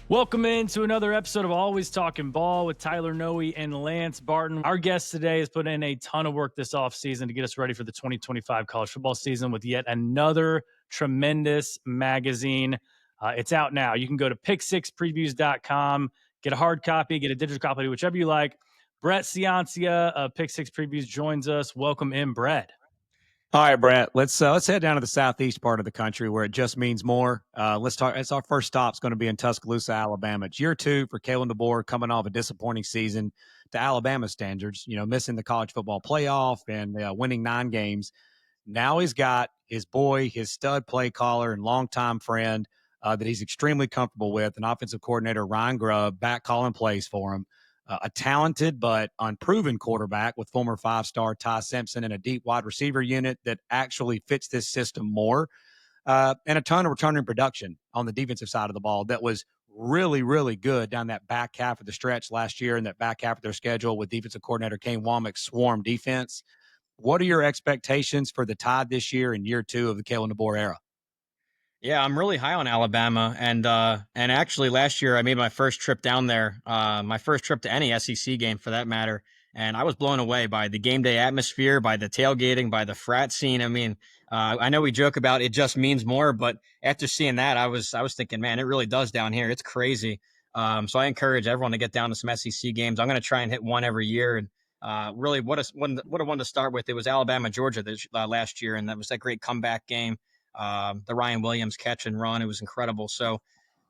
Welcome into another episode of Always Talking Ball with Tyler Noe and Lance Barton. Our guest today has put in a ton of work this offseason to get us ready for the 2025 college football season with yet another tremendous magazine. It's out now. You can go to pick6previews.com, get a hard copy, get a digital copy, whichever you like. Brett Ciancia of Pick Six Previews joins us. Welcome in, Brett. All right, Brett. Let's head down to the southeast part of the country where it just means more. Let's talk. It's our first stop's going to be in Tuscaloosa, Alabama. It's year 2 for Kalen DeBoer, coming off a disappointing season to Alabama standards. Missing the college football playoff and winning 9 games. Now he's got his boy, his stud play caller and longtime friend that he's extremely comfortable with, an offensive coordinator, Ryan Grubb, back calling plays for him. A talented but unproven quarterback with former 5-star Ty Simpson and a deep wide receiver unit that actually fits this system more, and a ton of returning production on the defensive side of the ball that was really, really good down that back half of the stretch last year and that back half of their schedule with defensive coordinator Kane Womack's swarm defense. What are your expectations for the Tide this year in year 2 of the Kalen DeBoer era? Yeah, I'm really high on Alabama, and actually last year I made my first trip down there, my first trip to any SEC game for that matter, and I was blown away by the game day atmosphere, by the tailgating, by the frat scene. I mean, I know we joke about it just means more, but after seeing that, I was thinking, man, it really does down here. It's crazy. So I encourage everyone to get down to some SEC games. I'm going to try and hit one every year, and really, what a one to start with. It was Alabama Georgia last year, and that was that great comeback game. The Ryan Williams catch and run. It was incredible. So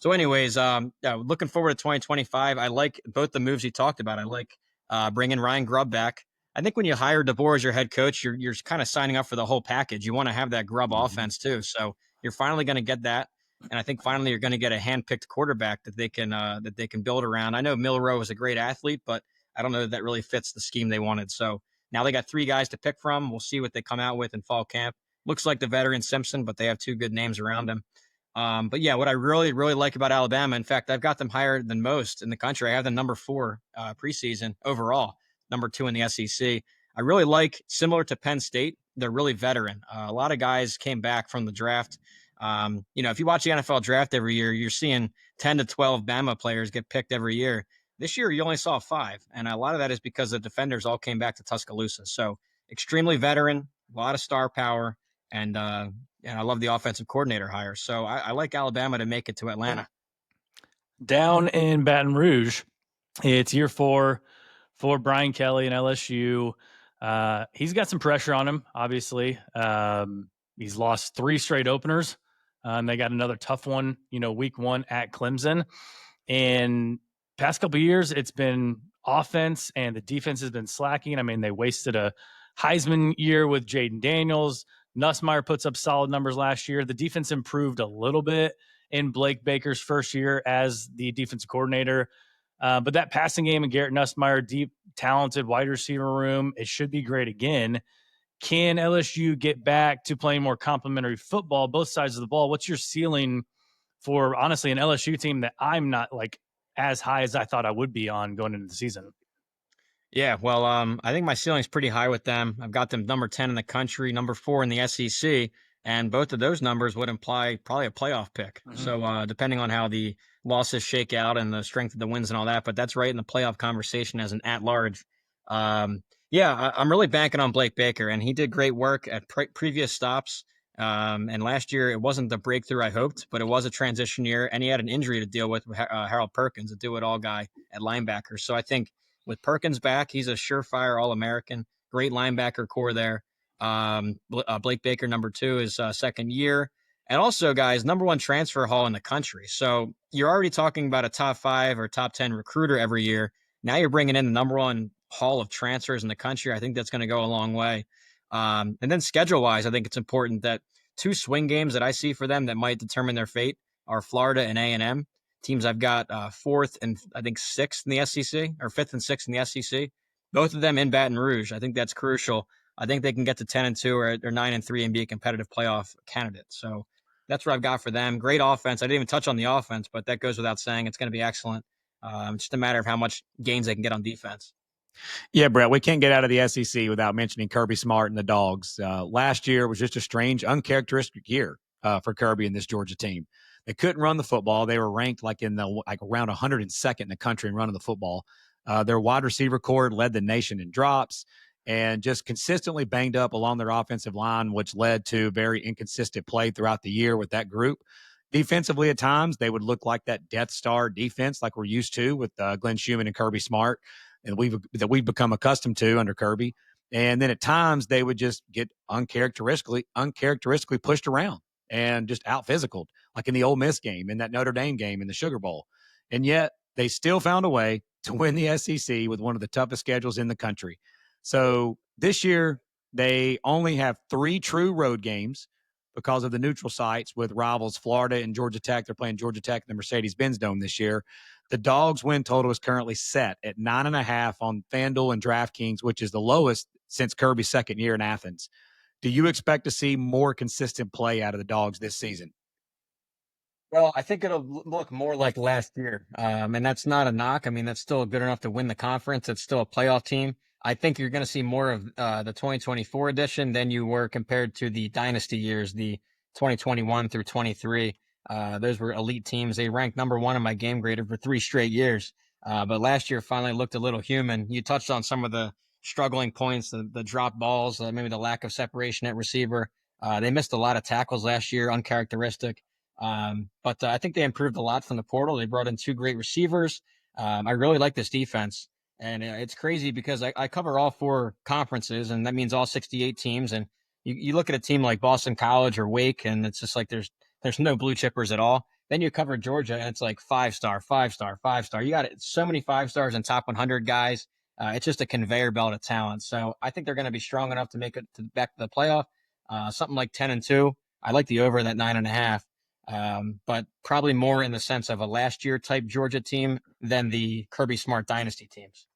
anyways, looking forward to 2025. I like both the moves he talked about. I like bringing Ryan Grubb back. I think when you hire DeBoer as your head coach, you're kind of signing up for the whole package. You want to have that Grubb offense too. So you're finally going to get that. And I think finally you're going to get a handpicked quarterback that they can build around. I know Milroe is a great athlete, but I don't know that really fits the scheme they wanted. So now they got 3 guys to pick from. We'll see what they come out with in fall camp. Looks like the veteran Simpson, but they have 2 good names around him. But yeah, what I really, really like about Alabama, in fact, I've got them higher than most in the country. I have them number 4 preseason overall, number 2 in the SEC. I really like, similar to Penn State, they're really veteran. A lot of guys came back from the draft. If you watch the NFL draft every year, you're seeing 10 to 12 Bama players get picked every year. This year, you only saw 5. And a lot of that is because the defenders all came back to Tuscaloosa. So extremely veteran, a lot of star power. And I love the offensive coordinator hire. So I like Alabama to make it to Atlanta. Down in Baton Rouge, it's year 4 for Brian Kelly and LSU. He's got some pressure on him, obviously. He's lost 3 straight openers. They got another tough one, week 1 at Clemson. And past couple of years, it's been offense and the defense has been slacking. I mean, they wasted a Heisman year with Jaden Daniels. Nussmeier puts up solid numbers last year. The defense improved a little bit in Blake Baker's first year as the defensive coordinator. But that passing game and Garrett Nussmeier, deep, talented wide receiver room, it should be great again. Can LSU get back to playing more complementary football, both sides of the ball? What's your ceiling for, honestly, an LSU team that I'm not like as high as I thought I would be on going into the season? Yeah, well, I think my ceiling's pretty high with them. I've got them number 10 in the country, number 4 in the SEC, and both of those numbers would imply probably a playoff pick. Mm-hmm. So depending on how the losses shake out and the strength of the wins and all that, but that's right in the playoff conversation as an at-large. I'm really banking on Blake Baker, and he did great work at previous stops. And last year, it wasn't the breakthrough I hoped, but it was a transition year, and he had an injury to deal with Harold Perkins, a do-it-all guy at linebacker. So I think with Perkins back, he's a surefire All-American, great linebacker core there. Blake Baker, number 2, is second year. And also, guys, number 1 transfer haul in the country. So you're already talking about a top 5 or top 10 recruiter every year. Now you're bringing in the number 1 haul of transfers in the country. I think that's going to go a long way. And then schedule-wise, I think it's important that 2 swing games that I see for them that might determine their fate are Florida and A&M. Teams I've got 4th and I think 6th in the SEC, or 5th and 6th in the SEC. Both of them in Baton Rouge. I think that's crucial. I think they can get to 10-2 or 9-3 and be a competitive playoff candidate. So that's what I've got for them. Great offense. I didn't even touch on the offense, but that goes without saying. It's going to be excellent. It's just a matter of how much gains they can get on defense. Yeah, Brett, we can't get out of the SEC without mentioning Kirby Smart and the Dogs. Last year was just a strange, uncharacteristic year for Kirby and this Georgia team. They couldn't run the football. They were ranked like around 102nd in the country in running the football. Their wide receiver core led the nation in drops and just consistently banged up along their offensive line, which led to very inconsistent play throughout the year with that group. Defensively, at times, they would look like that Death Star defense like we're used to with Glenn Schumann and Kirby Smart, and we've become accustomed to under Kirby. And then at times, they would just get uncharacteristically pushed around and just out physicaled, like in the Ole Miss game, in that Notre Dame game, in the Sugar Bowl. And yet, they still found a way to win the SEC with one of the toughest schedules in the country. So this year, they only have 3 true road games because of the neutral sites with rivals Florida and Georgia Tech. They're playing Georgia Tech in the Mercedes-Benz Dome this year. The Dogs' win total is currently set at 9.5 on FanDuel and DraftKings, which is the lowest since Kirby's second year in Athens. Do you expect to see more consistent play out of the Dogs this season? Well, I think it'll look more like last year. And that's not a knock. I mean, that's still good enough to win the conference. It's still a playoff team. I think you're going to see more of the 2024 edition than you were compared to the dynasty years, the 2021 through 23. Those were elite teams. They ranked number 1 in my game grader for 3 straight years. But last year finally looked a little human. You touched on some of the struggling points, the drop balls, maybe the lack of separation at receiver. They missed a lot of tackles last year, uncharacteristic. But I think they improved a lot from the portal. They brought in 2 great receivers. I really like this defense. And it's crazy because I cover all 4 conferences, and that means all 68 teams. And you look at a team like Boston College or Wake, and it's just like there's no blue chippers at all. Then you cover Georgia, and it's like 5-star, 5-star, 5-star. You got so many 5 stars and top 100 guys. It's just a conveyor belt of talent. So I think they're going to be strong enough to make it back to the playoff. Something like 10-2. I like the over that 9.5. But probably more in the sense of a last year type Georgia team than the Kirby Smart dynasty teams.